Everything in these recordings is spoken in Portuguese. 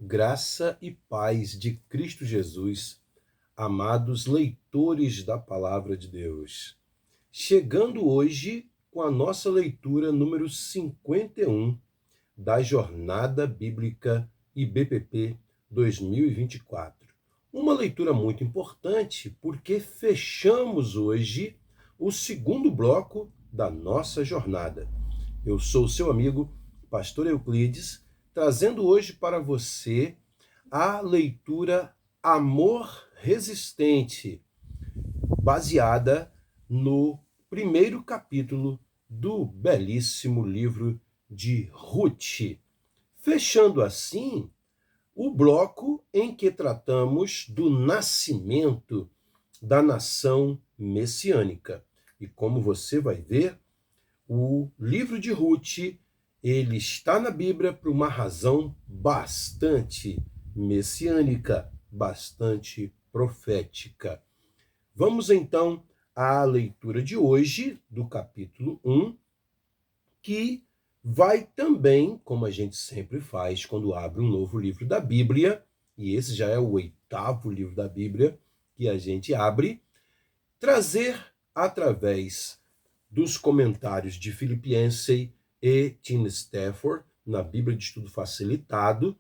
Graça e paz de Cristo Jesus, amados leitores da Palavra de Deus. Chegando hoje com a nossa leitura número 51 da Jornada Bíblica IBPP 2024. Uma leitura muito importante porque fechamos hoje o segundo bloco da nossa jornada. Eu sou o seu amigo, Pastor Euclides, trazendo hoje para você a leitura Amor Resistente, baseada no primeiro capítulo do belíssimo livro de Ruth. Fechando assim o bloco em que tratamos do nascimento da nação messiânica. E como você vai ver, o livro de Ruth, ele está na Bíblia por uma razão bastante messiânica, bastante profética. Vamos então à leitura de hoje, do capítulo 1, que vai também, como a gente sempre faz quando abre um novo livro da Bíblia, e esse já é o 8º livro da Bíblia que a gente abre, trazer através dos comentários de Philip Yancey e Tim Stafford, na Bíblia de Estudo Facilitado,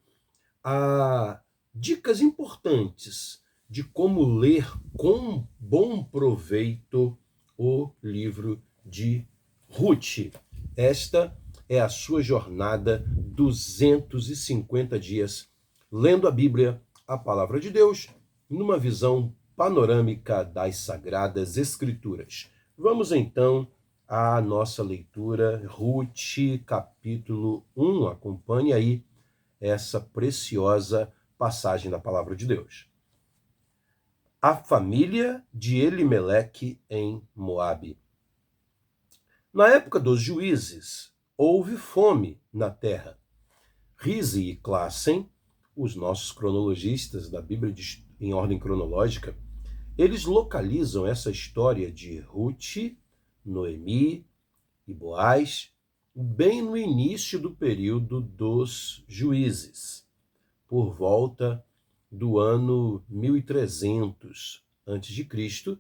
a dicas importantes de como ler com bom proveito o livro de Ruth. Esta é a sua jornada 250 dias lendo a Bíblia, a palavra de Deus, numa visão panorâmica das Sagradas Escrituras. Vamos então à nossa leitura, Ruth, capítulo 1. Acompanhe aí essa preciosa passagem da palavra de Deus. A família de Elimeleque em Moabe. Na época dos juízes, houve fome na terra. Rise e Classen, os nossos cronologistas da Bíblia em ordem cronológica, eles localizam essa história de Ruth, Noemi e Boaz bem no início do período dos juízes, por volta do ano 1300 a.C.,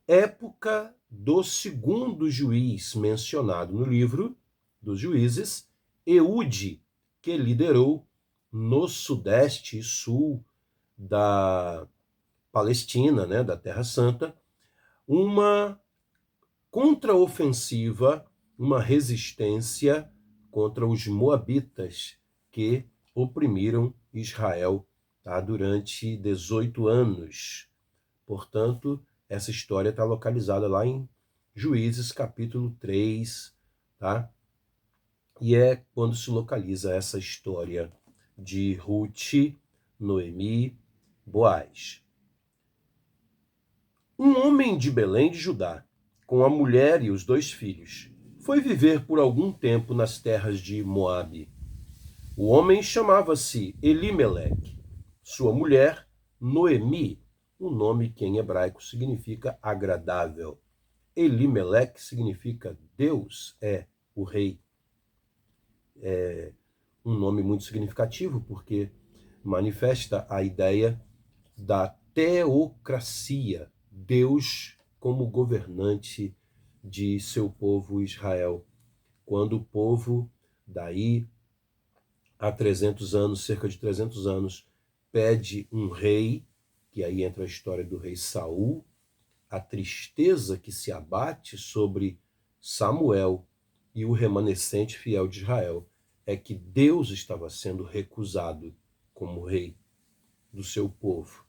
época do segundo juiz mencionado no livro dos juízes, Eude, que liderou no sudeste e sul da Palestina, da Terra Santa, uma contraofensiva, uma resistência contra os moabitas que oprimiram Israel durante 18 anos. Portanto, essa história está localizada lá em Juízes, capítulo 3, tá? E é quando se localiza essa história de Ruth, Noemi, Boaz. Um homem de Belém de Judá, com a mulher e os 2 filhos, foi viver por algum tempo nas terras de Moabe. O homem chamava-se Elimeleque. Sua mulher, Noemi, um nome que em hebraico significa agradável. Elimeleque significa Deus é o rei. É um nome muito significativo porque manifesta a ideia da teocracia, Deus como governante de seu povo Israel. Quando o povo, daí há 300 anos, cerca de 300 anos, pede um rei, que aí entra a história do rei Saul, a tristeza que se abate sobre Samuel e o remanescente fiel de Israel é que Deus estava sendo recusado como rei do seu povo.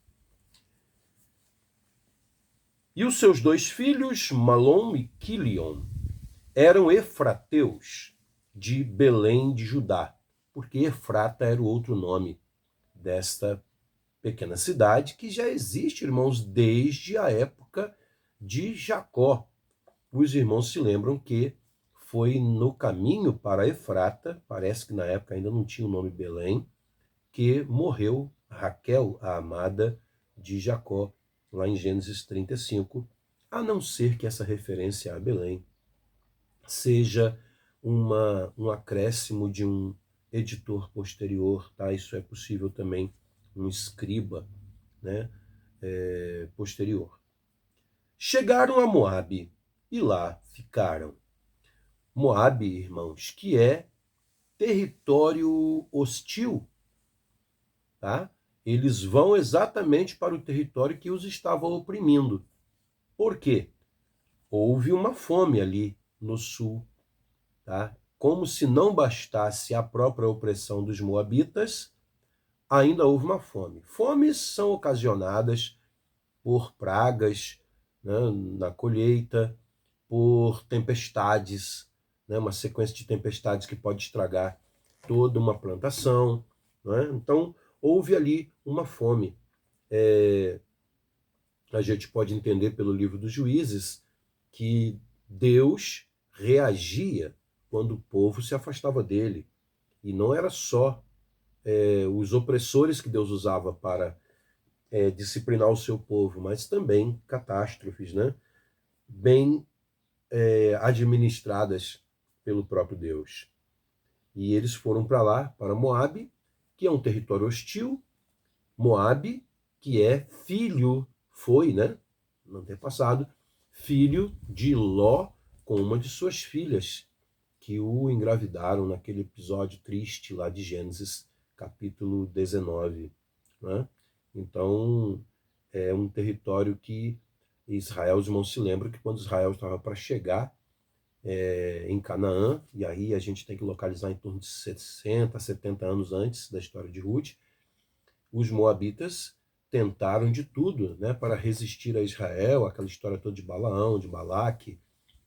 E os seus 2 filhos, Malom e Quilion, eram efrateus de Belém de Judá, porque Efrata era o outro nome desta pequena cidade que já existe, irmãos, desde a época de Jacó. Os irmãos se lembram que foi no caminho para Efrata, parece que na época ainda não tinha o nome Belém, que morreu Raquel, a amada de Jacó, lá em Gênesis 35, a não ser que essa referência a Belém seja um acréscimo de um editor posterior, tá? Isso é possível também, um escriba, né? Posterior. Chegaram a Moabe e lá ficaram. Moabe, irmãos, que é território hostil, tá? Eles vão exatamente para o território que os estava oprimindo. Por quê? Houve uma fome ali no sul, tá? Como se não bastasse a própria opressão dos moabitas, ainda houve uma fome. Fomes são ocasionadas por pragas, né, na colheita, por tempestades, né, uma sequência de tempestades que pode estragar toda uma plantação. Né? Então, houve ali uma fome. A gente pode entender pelo livro dos Juízes que Deus reagia quando o povo se afastava dele. E não era só os opressores que Deus usava para disciplinar o seu povo, mas também catástrofes, né? Bem administradas pelo próprio Deus. E eles foram para lá, para Moabe, que é um território hostil. Moabe, que é filho, foi, né? No antepassado, filho de Ló com uma de suas filhas, que o engravidaram naquele episódio triste lá de Gênesis, capítulo 19. Né? Então, é um território que Israel, os irmãos se lembram que quando Israel estava para chegar em Canaã, e aí a gente tem que localizar em torno de 60, 70 anos antes da história de Ruth, os moabitas tentaram de tudo, né, para resistir a Israel, aquela história toda de Balaão, de Balaque,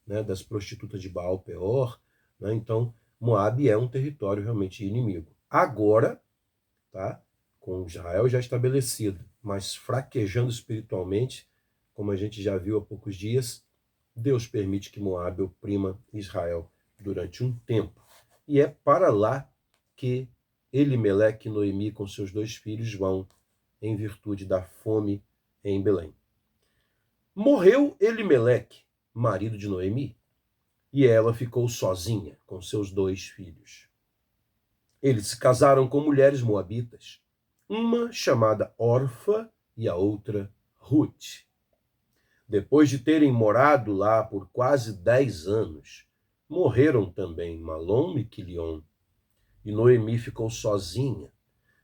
né, das prostitutas de Baal Peor. Né? Então, Moabe é um território realmente inimigo. Agora, tá, com Israel já estabelecido, mas fraquejando espiritualmente, como a gente já viu há poucos dias, Deus permite que Moabe oprima Israel durante um tempo. E é para lá que Elimeleque e Noemi, com seus 2 filhos, vão em virtude da fome em Belém. Morreu Elimeleque, marido de Noemi, e ela ficou sozinha com seus 2 filhos. Eles se casaram com mulheres moabitas, uma chamada Orfa e a outra Ruth. Depois de terem morado lá por quase 10 anos, morreram também Malom e Quilion, e Noemi ficou sozinha,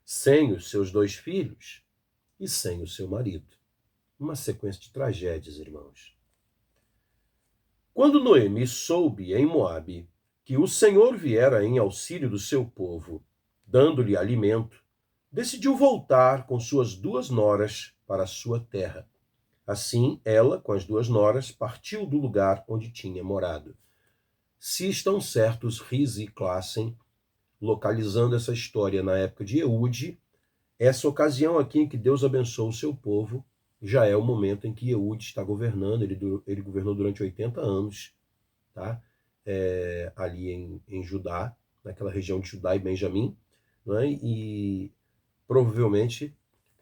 sem os seus 2 filhos e sem o seu marido. Uma sequência de tragédias, irmãos. Quando Noemi soube em Moabe que o Senhor viera em auxílio do seu povo, dando-lhe alimento, decidiu voltar com suas 2 noras para a sua terra. Assim, ela, com as 2 noras, partiu do lugar onde tinha morado. Se estão certos Riz e Classen, localizando essa história na época de Eude, essa ocasião aqui em que Deus abençoou o seu povo já é o momento em que Eude está governando. Ele governou durante 80 anos, tá? Ali em Judá, naquela região de Judá e Benjamim, né? E provavelmente,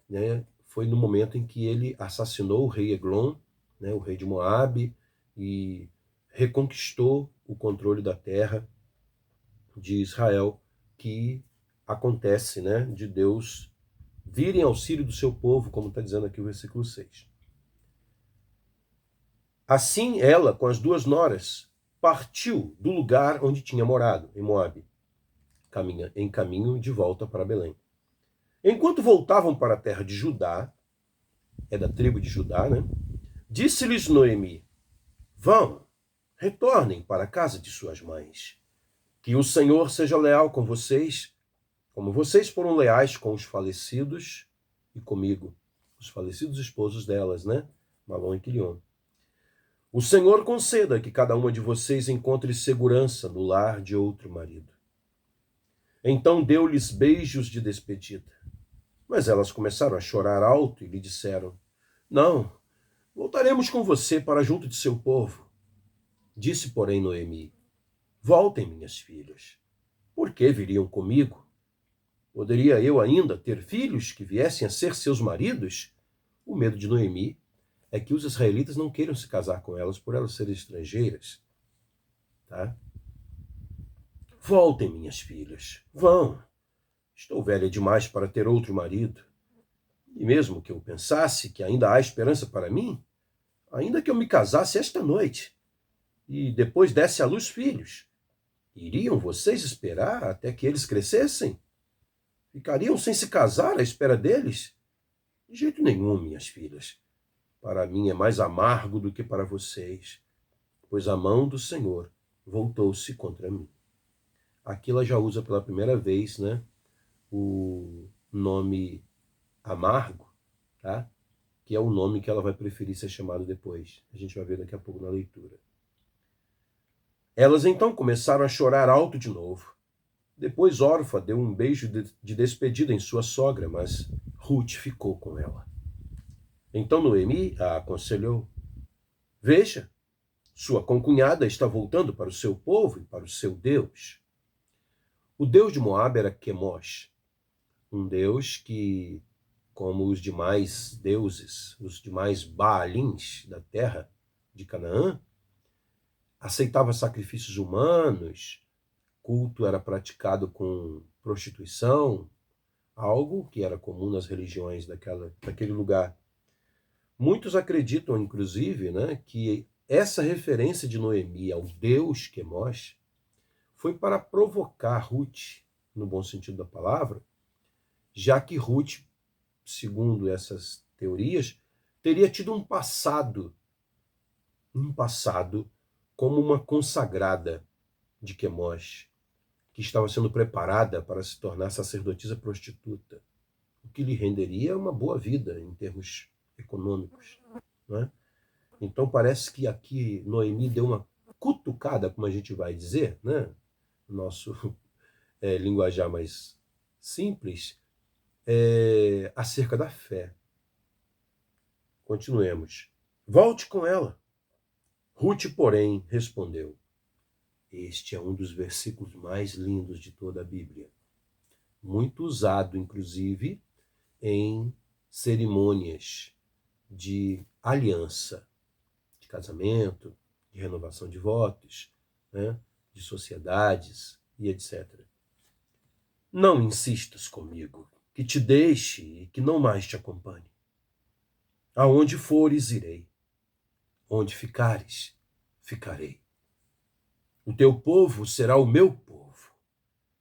né, foi no momento em que ele assassinou o rei Eglon, né, o rei de Moabe, e reconquistou o controle da terra de Israel, que acontece, né, de Deus vir em auxílio do seu povo, como está dizendo aqui o versículo 6. Assim ela, com as 2 noras, partiu do lugar onde tinha morado, em Moabe, em caminho de volta para Belém. Enquanto voltavam para a terra de Judá, é da tribo de Judá, né? Disse-lhes Noemi: Vão, retornem para a casa de suas mães. Que o Senhor seja leal com vocês, como vocês foram leais com os falecidos e comigo, os falecidos esposos delas, né? Malom e Quilion. O Senhor conceda que cada uma de vocês encontre segurança no lar de outro marido. Então deu-lhes beijos de despedida. Mas elas começaram a chorar alto e lhe disseram: Não, voltaremos com você para junto de seu povo. Disse, porém, Noemi: Voltem, minhas filhas. Por que viriam comigo? Poderia eu ainda ter filhos que viessem a ser seus maridos? O medo de Noemi é que os israelitas não queiram se casar com elas por elas serem estrangeiras. Tá? Voltem, minhas filhas, vão. Estou velha demais para ter outro marido. E mesmo que eu pensasse que ainda há esperança para mim, ainda que eu me casasse esta noite e depois desse à luz filhos, iriam vocês esperar até que eles crescessem? Ficariam sem se casar à espera deles? De jeito nenhum, minhas filhas. Para mim é mais amargo do que para vocês, pois a mão do Senhor voltou-se contra mim. Aqui ela já usa pela primeira vez, né, o nome amargo, tá? Que é o nome que ela vai preferir ser chamada depois. A gente vai ver daqui a pouco na leitura. Elas então começaram a chorar alto de novo. Depois Orfa deu um beijo de despedida em sua sogra, mas Ruth ficou com ela. Então Noemi a aconselhou: veja, sua concunhada está voltando para o seu povo e para o seu Deus. O Deus de Moabe era Quemosh, um Deus que, como os demais deuses, os demais Baalins da terra de Canaã, aceitava sacrifícios humanos, culto era praticado com prostituição, algo que era comum nas religiões daquele lugar. Muitos acreditam, inclusive, né, que essa referência de Noemi ao Deus Quemosh foi para provocar Ruth, no bom sentido da palavra, já que Ruth, segundo essas teorias, teria tido um passado como uma consagrada de Quemosh, que estava sendo preparada para se tornar sacerdotisa prostituta, o que lhe renderia uma boa vida em termos econômicos, né? Então parece que aqui Noemi deu uma cutucada, como a gente vai dizer, né? Nosso linguajar mais simples, acerca da fé. Continuemos. Volte com ela. Ruth, porém, respondeu. Este é um dos versículos mais lindos de toda a Bíblia. Muito usado, inclusive, em cerimônias de aliança, de casamento, de renovação de votos, né, de sociedades e etc. Não insistas comigo, que te deixe e que não mais te acompanhe. Aonde fores, irei. Onde ficares, ficarei. O teu povo será o meu povo.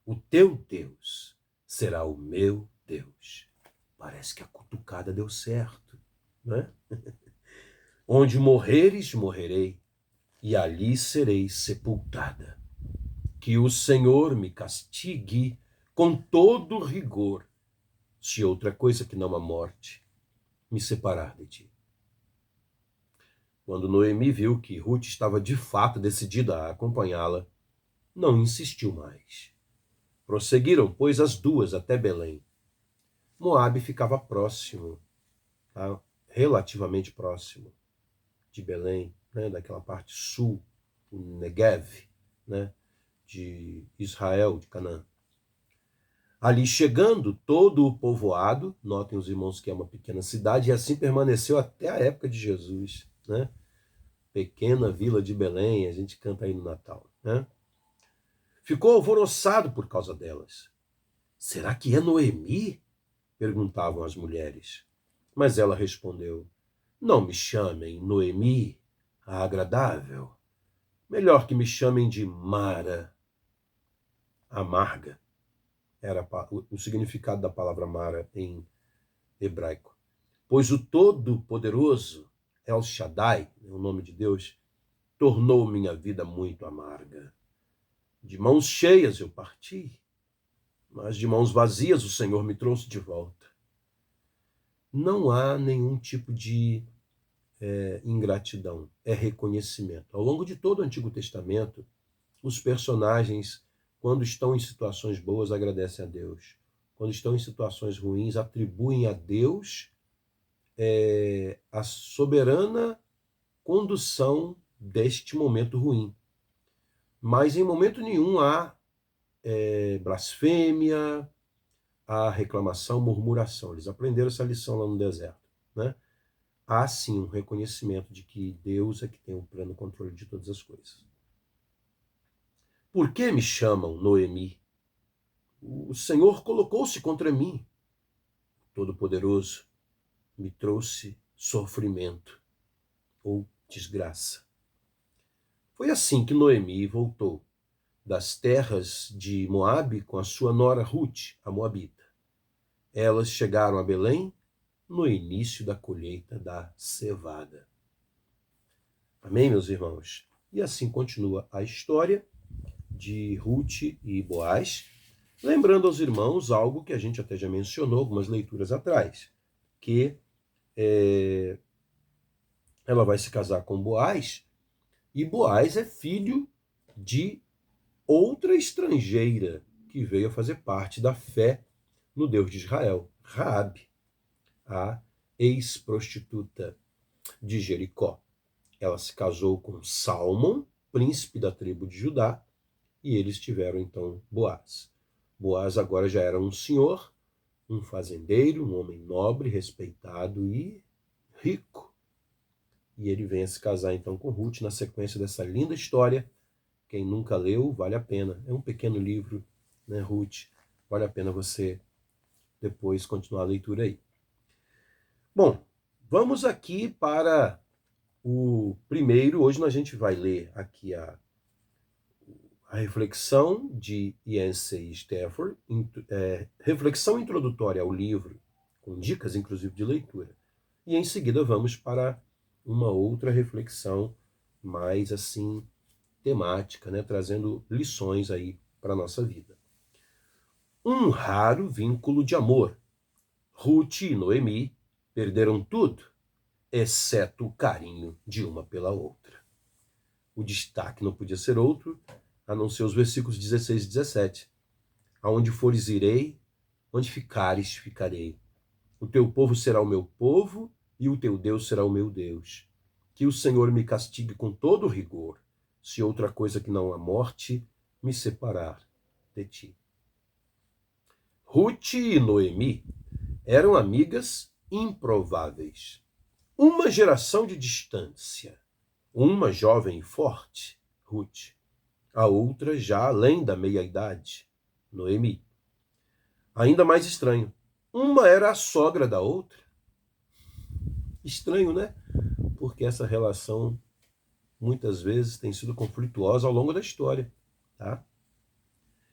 O teu Deus será o meu Deus. Parece que a cutucada deu certo, né? Onde morreres, morrerei, e ali serei sepultada. Que o Senhor me castigue com todo rigor, se outra coisa que não a morte me separar de ti. Quando Noemi viu que Ruth estava de fato decidida a acompanhá-la, não insistiu mais. Prosseguiram, pois, as duas até Belém. Moabe ficava próximo, tá? Relativamente próximo de Belém, né? Daquela parte sul, o Negev, né? De Israel, de Canaã. Ali chegando, todo o povoado, notem os irmãos que é uma pequena cidade, e assim permaneceu até a época de Jesus, né? Pequena vila de Belém, a gente canta aí no Natal, né? Ficou alvoroçado por causa delas. Será que é Noemi? Perguntavam as mulheres. Mas ela respondeu: não me chamem Noemi, a agradável. Melhor que me chamem de Mara, amarga. Era o significado da palavra Mara em hebraico. Pois o Todo-Poderoso, El Shaddai, o nome de Deus, tornou minha vida muito amarga. De mãos cheias eu parti, mas de mãos vazias o Senhor me trouxe de volta. Não há nenhum tipo de ingratidão, é reconhecimento. Ao longo de todo o Antigo Testamento, os personagens, quando estão em situações boas, agradecem a Deus. Quando estão em situações ruins, atribuem a Deus a soberana condução deste momento ruim. Mas em momento nenhum há blasfêmia, há reclamação, murmuração. Eles aprenderam essa lição lá no deserto, né? Há sim um reconhecimento de que Deus é que tem o pleno controle de todas as coisas. Por que me chamam Noemi? O Senhor colocou-se contra mim. Todo-Poderoso me trouxe sofrimento ou desgraça. Foi assim que Noemi voltou das terras de Moabe com a sua nora Ruth, a moabita. Elas chegaram a Belém no início da colheita da cevada. Amém, meus irmãos? E assim continua a história de Ruth e Boaz, lembrando aos irmãos algo que a gente até já mencionou algumas leituras atrás, que ela vai se casar com Boaz, e Boaz é filho de outra estrangeira que veio a fazer parte da fé no Deus de Israel, Raabe, a ex-prostituta de Jericó. Ela se casou com Salmão, príncipe da tribo de Judá, e eles tiveram então Boaz. Boaz agora já era um senhor, um fazendeiro, um homem nobre, respeitado e rico. E ele vem a se casar então com Ruth na sequência dessa linda história. Quem nunca leu, vale a pena. É um pequeno livro, né, Ruth? Vale a pena você depois continuar a leitura aí. Bom, vamos aqui para o primeiro. Hoje a gente vai ler aqui a reflexão de Yancey Stafford, reflexão introdutória ao livro, com dicas inclusive de leitura. E em seguida vamos para uma outra reflexão mais assim temática, né, trazendo lições aí para a nossa vida. Um raro vínculo de amor. Ruth e Noemi perderam tudo, exceto o carinho de uma pela outra. O destaque não podia ser outro, a não ser os versículos 16 e 17. Aonde fores irei, onde ficares ficarei. O teu povo será o meu povo, e o teu Deus será o meu Deus. Que o Senhor me castigue com todo rigor, se outra coisa que não a morte me separar de ti. Ruth e Noemi eram amigas improváveis. Uma geração de distância. Uma jovem e forte, Ruth. A outra já além da meia-idade, Noemi. Ainda mais estranho, uma era a sogra da outra. Estranho, né? Porque essa relação muitas vezes tem sido conflituosa ao longo da história, tá?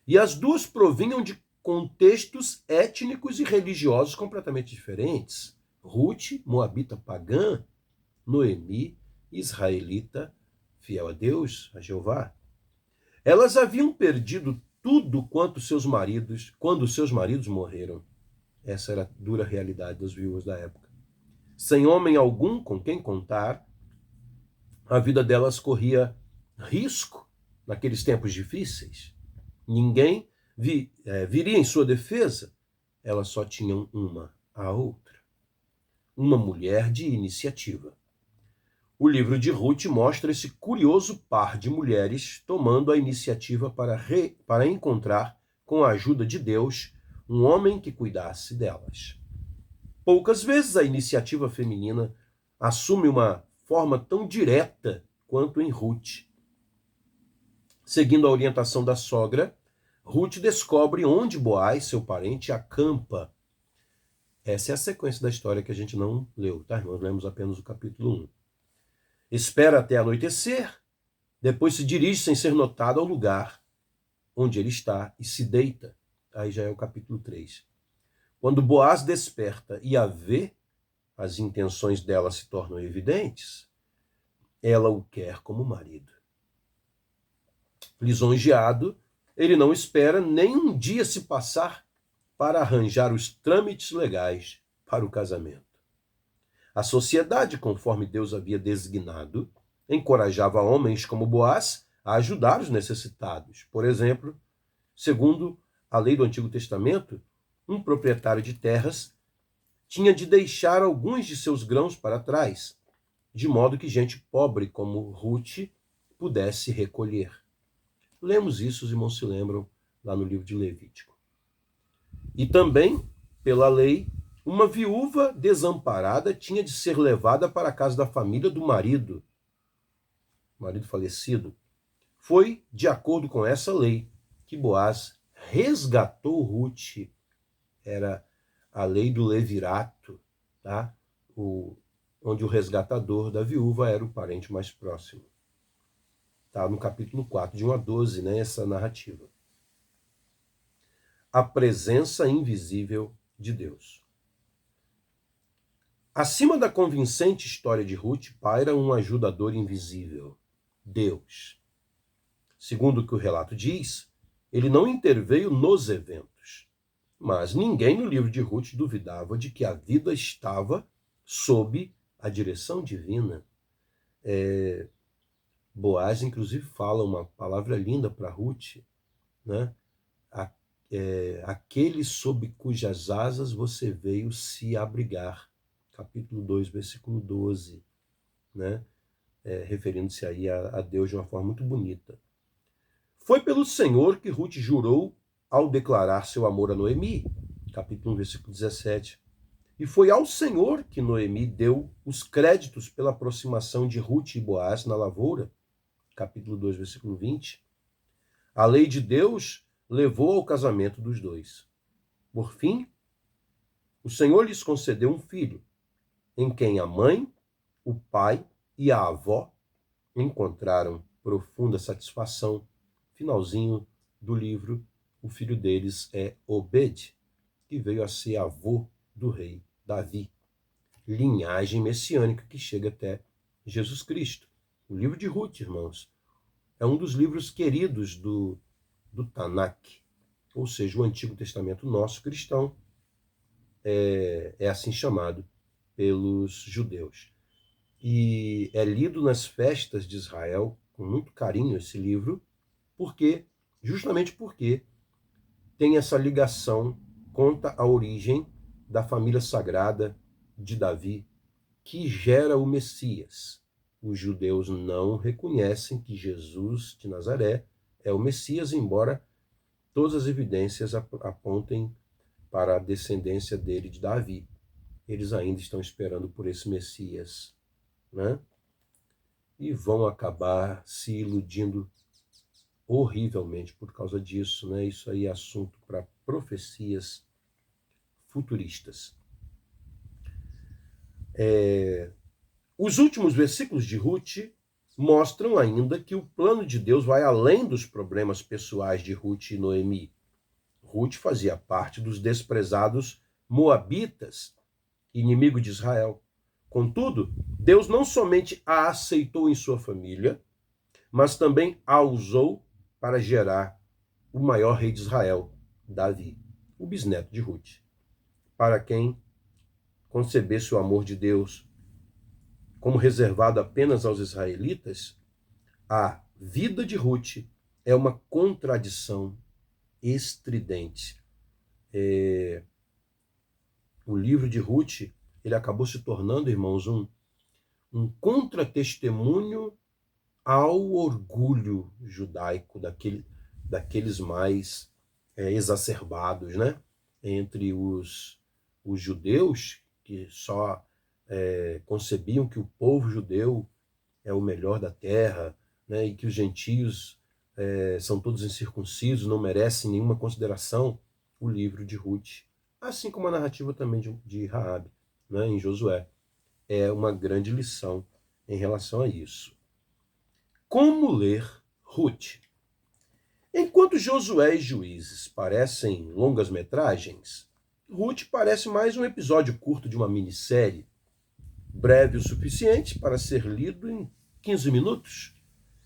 E as duas provinham de contextos étnicos e religiosos completamente diferentes. Ruth, moabita pagã, Noemi, israelita, fiel a Deus, a Jeová. Elas haviam perdido tudo quando seus maridos morreram. Essa era a dura realidade das viúvas da época. Sem homem algum com quem contar, a vida delas corria risco naqueles tempos difíceis. Ninguém viria em sua defesa. Elas só tinham a outra. Uma mulher de iniciativa. O livro de Ruth mostra esse curioso par de mulheres tomando a iniciativa para encontrar, com a ajuda de Deus, um homem que cuidasse delas. Poucas vezes a iniciativa feminina assume uma forma tão direta quanto em Ruth. Seguindo a orientação da sogra, Ruth descobre onde Boaz, seu parente, acampa. Essa é a sequência da história que a gente não leu, tá, irmãos? Lemos apenas o capítulo 1. Espera até anoitecer, depois se dirige sem ser notado ao lugar onde ele está e se deita. Aí já é o capítulo 3. Quando Boaz desperta e a vê, as intenções dela se tornam evidentes. Ela o quer como marido. Lisonjeado, ele não espera nem um dia se passar para arranjar os trâmites legais para o casamento. A sociedade, conforme Deus havia designado, encorajava homens como Boaz a ajudar os necessitados. Por exemplo, segundo a lei do Antigo Testamento, um proprietário de terras tinha de deixar alguns de seus grãos para trás, de modo que gente pobre como Ruth pudesse recolher. Lemos isso, os irmãos se lembram, lá no livro de Levítico. E também, pela lei, uma viúva desamparada tinha de ser levada para a casa da família do marido falecido, Foi de acordo com essa lei que Boaz resgatou Ruth. Era a lei do levirato, tá? Onde o resgatador da viúva era o parente mais próximo. Tá no capítulo 4, de 1 a 12, né, essa narrativa. A presença invisível de Deus. Acima da convincente história de Ruth paira um ajudador invisível, Deus. Segundo o que o relato diz, ele não interveio nos eventos, mas ninguém no livro de Ruth duvidava de que a vida estava sob a direção divina. Boaz, inclusive, fala uma palavra linda para Ruth, né? Aquele sob cujas asas você veio se abrigar. Capítulo 2, versículo 12, né? Referindo-se aí a Deus de uma forma muito bonita. Foi pelo Senhor que Ruth jurou ao declarar seu amor a Noemi, capítulo 1, versículo 17. E foi ao Senhor que Noemi deu os créditos pela aproximação de Ruth e Boaz na lavoura, capítulo 2, versículo 20. A lei de Deus levou ao casamento dos dois. Por fim, o Senhor lhes concedeu um filho, em quem a mãe, o pai e a avó encontraram profunda satisfação. Finalzinho do livro, o filho deles é Obed, que veio a ser avô do rei Davi. Linhagem messiânica que chega até Jesus Cristo. O livro de Ruth, irmãos, é um dos livros queridos do Tanakh, ou seja, o Antigo Testamento nosso cristão, é assim chamado pelos judeus. E é lido nas festas de Israel com muito carinho esse livro, justamente porque tem essa ligação, conta a origem da família sagrada de Davi, que gera o Messias. Os judeus não reconhecem que Jesus de Nazaré é o Messias, embora todas as evidências apontem para a descendência dele, de Davi. Eles ainda estão esperando por esse Messias, né? E vão acabar se iludindo horrivelmente por causa disso, né? Isso aí é assunto para profecias futuristas. Os últimos versículos de Ruth mostram ainda que o plano de Deus vai além dos problemas pessoais de Ruth e Noemi. Ruth fazia parte dos desprezados moabitas, inimigo de Israel. Contudo, Deus não somente a aceitou em sua família, mas também a usou para gerar o maior rei de Israel, Davi, o bisneto de Ruth, para quem concebesse o amor de Deus como reservado apenas aos israelitas. A vida de Ruth é uma contradição estridente. O livro de Ruth, ele acabou se tornando, irmãos, um contra-testemunho ao orgulho judaico daqueles mais exacerbados, né? Entre os judeus, que só concebiam que o povo judeu é o melhor da terra, né? E que os gentios são todos incircuncisos, não merecem nenhuma consideração. O livro de Ruth, assim como a narrativa também de Raabe, né? Em Josué, é uma grande lição em relação a isso. Como ler Ruth? Enquanto Josué e Juízes parecem longas-metragens, Ruth parece mais um episódio curto de uma minissérie, breve o suficiente para ser lido em 15 minutos.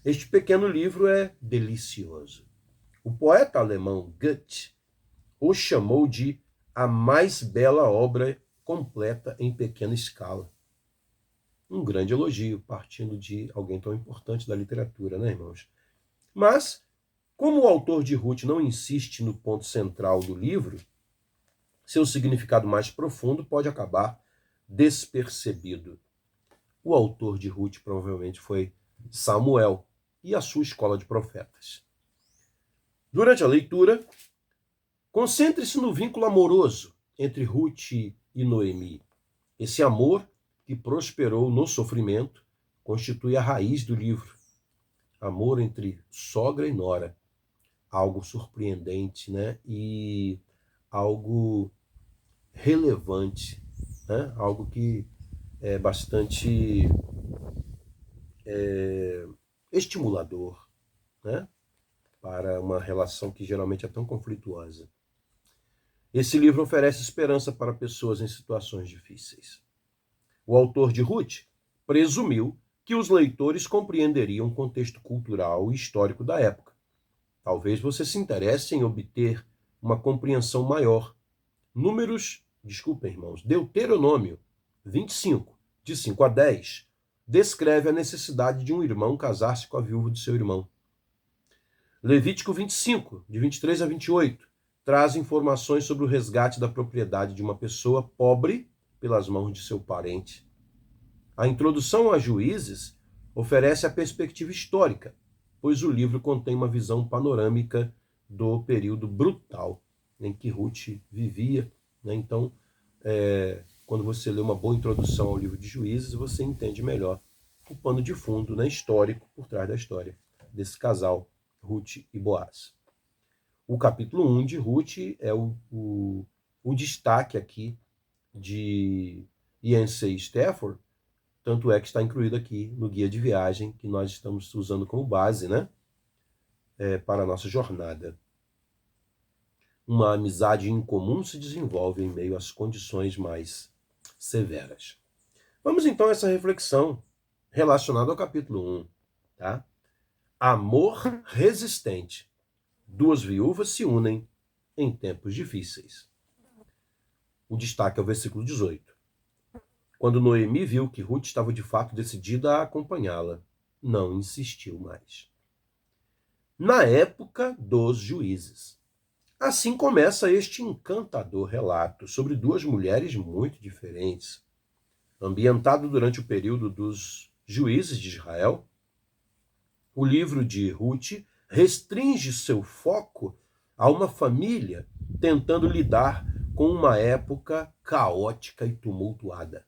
Este pequeno livro é delicioso. O poeta alemão Goethe o chamou de a mais bela obra completa em pequena escala. Um grande elogio, partindo de alguém tão importante da literatura, né, irmãos? Mas, como o autor de Ruth não insiste no ponto central do livro, seu significado mais profundo pode acabar despercebido. O autor de Ruth provavelmente foi Samuel e a sua escola de profetas. Durante a leitura, concentre-se no vínculo amoroso entre Ruth e Noemi. Esse amor, que prosperou no sofrimento, constitui a raiz do livro. Amor entre sogra e nora. Algo surpreendente, né? E algo relevante, né? Algo que é bastante estimulador, né? Para uma relação que geralmente é tão conflituosa. Esse livro oferece esperança para pessoas em situações difíceis. O autor de Ruth presumiu que os leitores compreenderiam o contexto cultural e histórico da época. Talvez você se interesse em obter uma compreensão maior. Irmãos, Deuteronômio 25, de 5 a 10, descreve a necessidade de um irmão casar-se com a viúva de seu irmão. Levítico 25, de 23 a 28, traz informações sobre o resgate da propriedade de uma pessoa pobre pelas mãos de seu parente. A introdução a Juízes oferece a perspectiva histórica, pois o livro contém uma visão panorâmica do período brutal em que Ruth vivia, né? Então, quando você lê uma boa introdução ao livro de Juízes, você entende melhor o pano de fundo, né, histórico por trás da história desse casal, Ruth e Boaz. O capítulo 1 de Ruth é o destaque aqui de Ian C. Stafford, tanto é que está incluído aqui no guia de viagem que nós estamos usando como base, né, para a nossa jornada. Uma amizade incomum se desenvolve em meio às condições mais severas. Vamos então a essa reflexão relacionada ao capítulo 1. Tá? Amor resistente. Duas viúvas se unem em tempos difíceis. O destaque é o versículo 18. Quando Noemi viu que Ruth estava de fato decidida a acompanhá-la, não insistiu mais. Na época dos juízes. Assim começa este encantador relato sobre duas mulheres muito diferentes. Ambientado durante o período dos juízes de Israel, o livro de Ruth restringe seu foco a uma família tentando lidar com uma época caótica e tumultuada.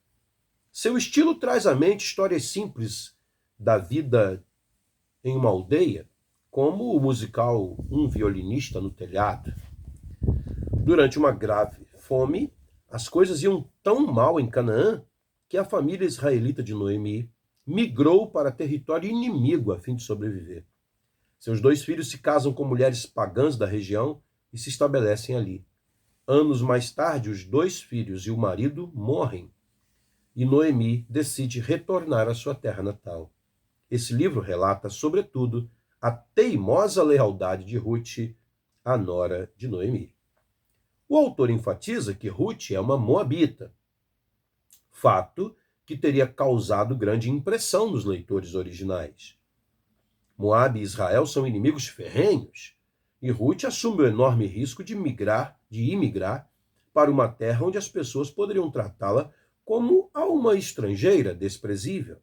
Seu estilo traz à mente histórias simples da vida em uma aldeia, como o musical Um Violinista no Telhado. Durante uma grave fome, as coisas iam tão mal em Canaã que a família israelita de Noemi migrou para território inimigo a fim de sobreviver. Seus dois filhos se casam com mulheres pagãs da região e se estabelecem ali. Anos mais tarde, os dois filhos e o marido morrem e Noemi decide retornar à sua terra natal. Esse livro relata, sobretudo, a teimosa lealdade de Ruth, a nora de Noemi. O autor enfatiza que Ruth é uma moabita, fato que teria causado grande impressão nos leitores originais. Moabe e Israel são inimigos ferrenhos, e Ruth assume o enorme risco de imigrar para uma terra onde as pessoas poderiam tratá-la como a uma estrangeira desprezível.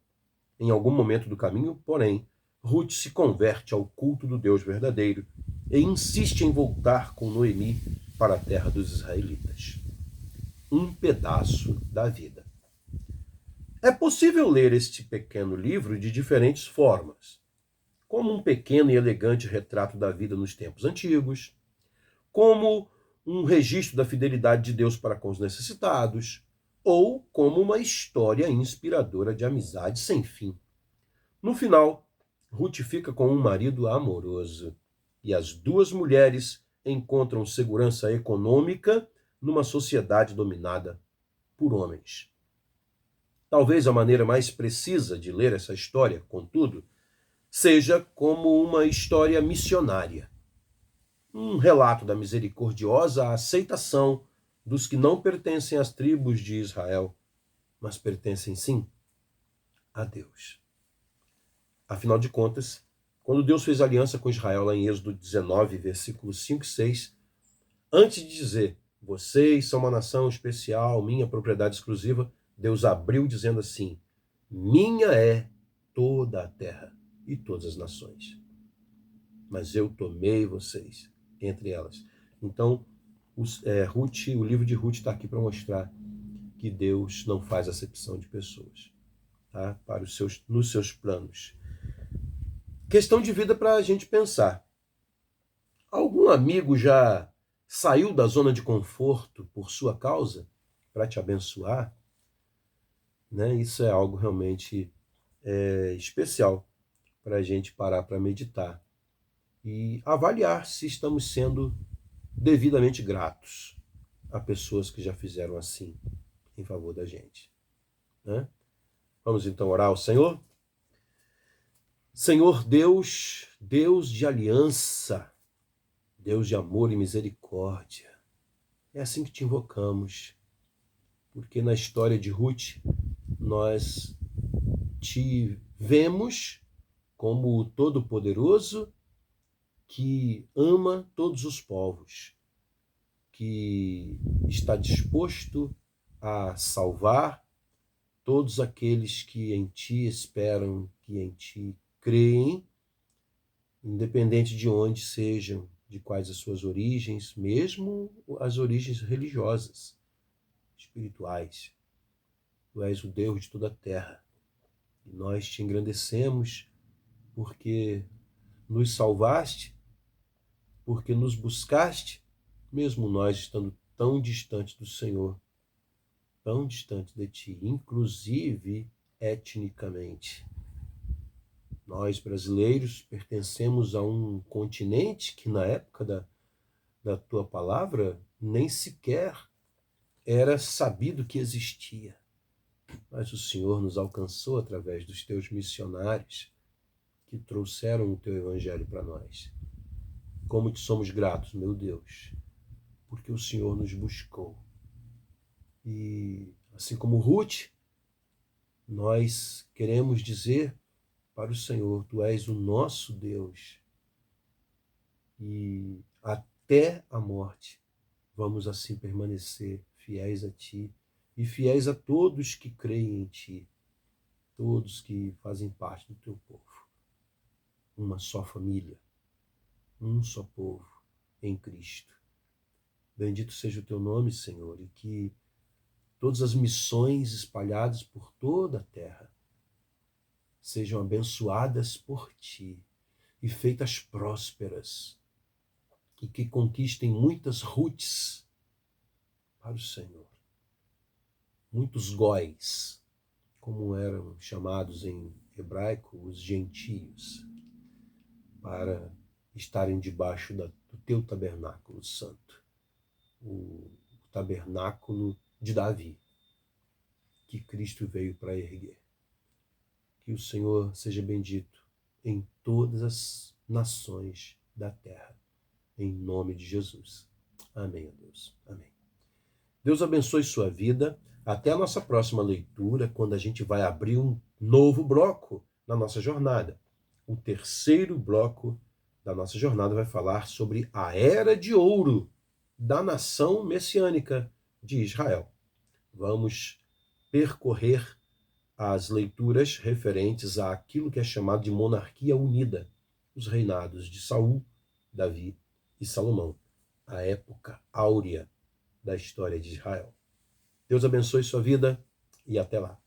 Em algum momento do caminho, porém, Ruth se converte ao culto do Deus verdadeiro e insiste em voltar com Noemi para a terra dos israelitas. Um pedaço da vida. É possível ler este pequeno livro de diferentes formas, como um pequeno e elegante retrato da vida nos tempos antigos, como um registro da fidelidade de Deus para com os necessitados, ou como uma história inspiradora de amizade sem fim. No final, Ruth fica com um marido amoroso, e as duas mulheres encontram segurança econômica numa sociedade dominada por homens. Talvez a maneira mais precisa de ler essa história, contudo, seja como uma história missionária. Um relato da misericordiosa aceitação dos que não pertencem às tribos de Israel, mas pertencem sim a Deus. Afinal de contas, quando Deus fez aliança com Israel lá em Êxodo 19, versículos 5 e 6, antes de dizer, vocês são uma nação especial, minha propriedade exclusiva, Deus abriu dizendo assim, minha é toda a terra e todas as nações. Mas eu tomei vocês entre elas. Então, o livro de Ruth está aqui para mostrar que Deus não faz acepção de pessoas, tá? Nos seus planos. Questão de vida para a gente pensar. Algum amigo já saiu da zona de conforto por sua causa para te abençoar? Né? Isso é algo realmente especial para a gente parar para meditar e avaliar se estamos sendo devidamente gratos a pessoas que já fizeram assim em favor da gente. Né? Vamos então orar ao Senhor? Senhor Deus, Deus de aliança, Deus de amor e misericórdia, é assim que te invocamos, porque na história de Ruth nós te vemos como o Todo-Poderoso que ama todos os povos, que está disposto a salvar todos aqueles que em ti esperam, que em ti creem, independente de onde sejam, de quais as suas origens, mesmo as origens religiosas, espirituais. Tu és o Deus de toda a terra. E nós te engrandecemos porque nos salvaste, porque nos buscaste, mesmo nós estando tão distantes do Senhor, tão distantes de ti, inclusive etnicamente. Nós, brasileiros, pertencemos a um continente que, na época da tua palavra, nem sequer era sabido que existia. Mas o Senhor nos alcançou através dos teus missionários que trouxeram o teu evangelho para nós. Como te somos gratos, meu Deus, porque o Senhor nos buscou. E assim como Ruth, nós queremos dizer para o Senhor, tu és o nosso Deus. E até a morte vamos assim permanecer fiéis a ti e fiéis a todos que creem em ti, todos que fazem parte do teu povo. Uma só família, um só povo em Cristo. Bendito seja o teu nome, Senhor, e que todas as missões espalhadas por toda a terra sejam abençoadas por ti e feitas prósperas, e que conquistem muitas Ruths para o Senhor, muitos góis, como eram chamados em hebraico os gentios, para estarem debaixo do teu tabernáculo santo, o tabernáculo de Davi, que Cristo veio para erguer. Que o Senhor seja bendito em todas as nações da terra, em nome de Jesus. Amém, Deus. Amém. Deus abençoe sua vida. Até a nossa próxima leitura, quando a gente vai abrir um novo bloco na nossa jornada. O terceiro bloco da nossa jornada vai falar sobre a Era de Ouro da nação messiânica de Israel. Vamos percorrer as leituras referentes àquilo que é chamado de monarquia unida, os reinados de Saul, Davi e Salomão, a época áurea da história de Israel. Deus abençoe sua vida e até lá.